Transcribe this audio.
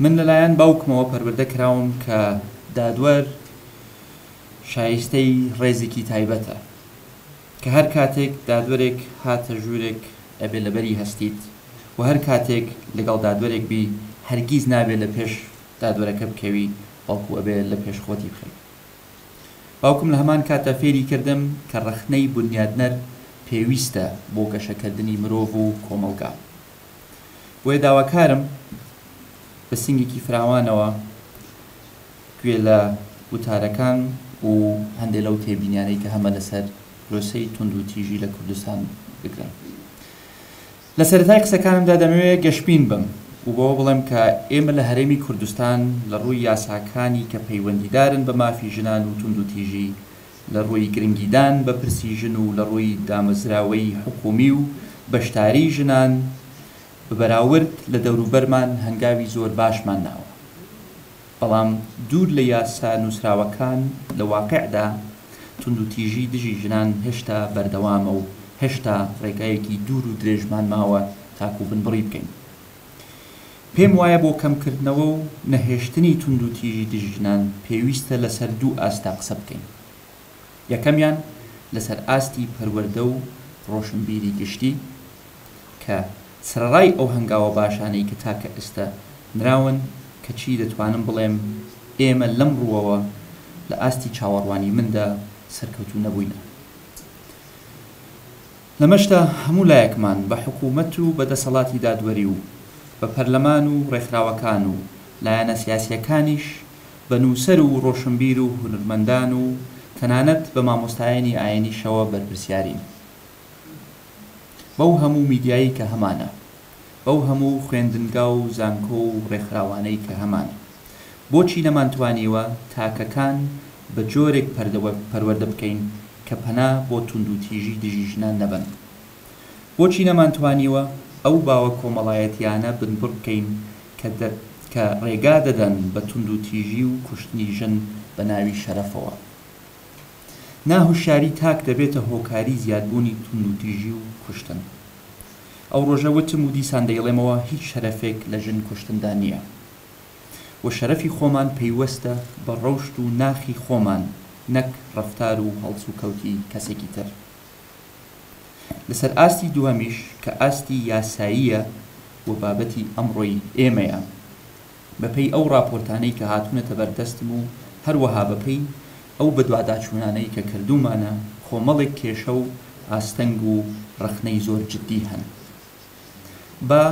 من لەلایەن باوکمەوە پەروەردە کراوم کە دادوەر شایستەی ڕێزێکی تایبەتە کە هەر کاتێک دادوەرێک هاتە ژوورێک ئەبێ لەبەری هەستیت و هەر کاتێک لەگەڵ دادوەرێک بی هەرگیز نابێت لە پێش دادوەرەکە بکەوی بەڵکو ئەبێ لە پێش خۆتی بخەی. باوکم لە هەمان کاتە فێری کردم کە ڕەخنەی بنیادنەر پێویستە بۆ گەشەکردنی مرۆڤ و کۆمەلگا. بۆیە داواکارم بە سنگێکی فراوانەوە گوێ لە وتارەکان و هەندێک لەو تێبینیانەی کە هەمە لەسەر پرۆسەی تونند و تیژی لە کوردستان بگرن. لە سەرەتای قسەکانمدا دەمەوێت گەشتبین بم و بۆ بڵێم کە ئێمە لە هەرێمی کوردستان لە ڕووی یاساکانی کە پەیوەندیدارن بە مافی ژنان و تونند و تیژی، لە ڕووی گرنگیدان بە پرسی ژن و لە ڕووی دامەزراوەی حکومی و بەشداری ژنان بەراورد لە دەوروبەرمان هەنگاوی زۆر باشمان ناوە. بەڵام دوور لە یاسا نووسراوەکان لە واقعدا تونند و تیژی دژی ژنان هێشتا بەردەوامە و هێشتا ڕێگایەکی دوور و درێژمان ماوە تاکو بنبڕی بکەین. پێم وایە بۆ کەمکردنەوە و نەهێشتنی تونند و تیژی دژی ژنان پێویستە لەسەر دوو ئاستا قسە بکەین. یەکەمیان لەسەر ئاستی پەروەردە و ڕۆشنبیری گشتی کە سرەڕای ئەو هەنگاوە باشانەی کە تاکە ئێستا نراون کە چی دەتوانم بڵێم ئێمە لەم ڕووەوە لە ئاستی چاوەڕوانی مندا سەرکەوتوو نەبووینە. لەمەشتا هەموو لایەکمان بە حکوومەت و بەدەسەڵاتی دادوەری و بە پەرلەمان و ڕێکخراوەکان و لایەنە سیاسیەکانیش بە نووسەر و ڕۆشنبیر و هونەرمەندان و تەنانەت بە مامۆستایانی ئاینیشەوە بەرپرسیارین. بەو هەموو میدیایی کە هەمانە، بەو هەموو خوێندنگا و زانکۆ و ڕێکخراوانەی کە هەمانە، بۆچی نەمانتوانیوە تاکەکان بە جۆرێک پەروەردە بکەین کە پەنا بۆ تونند و تیژی دژی ژنان نەبن؟ بۆچی نەمانتوانیوە ئەو باوە کۆمەڵایەتیانە بنبڕ بکەین کە ڕێگا دەدەن بە تونند و تیژی و کوشتنی ژن بە ناوی شەرەفەوە؟ ناهوشیاری تاک دەبێتە هۆکاری زیادبوونی تونند و تیژی و کوشتن. ئەو ڕۆژە وتم و دیسان دەیڵێمەوە هیچ شەرەفێک لە ژن کوشتندا نییە و شەرەفی خۆمان پەیوەستە بە ڕەوشت و ناخی خۆمان، نەک ڕەفتار و هەڵس و کەوتی کەسێکی تر. لەسەر ئاستی دووەمیش کە ئاستی یاساییە و بابەتی ئەمڕۆی ئێمەیە، بەپێی ئەو راپۆرتانەی کە هاتوونەتە بەردەستم و هەروەها بەپێی ئەو بەدواداچوونانەی کە کردومانە، کۆمەڵێک کێشە و ئاستەنگ و ڕەخنەی زۆر جددی هەن. با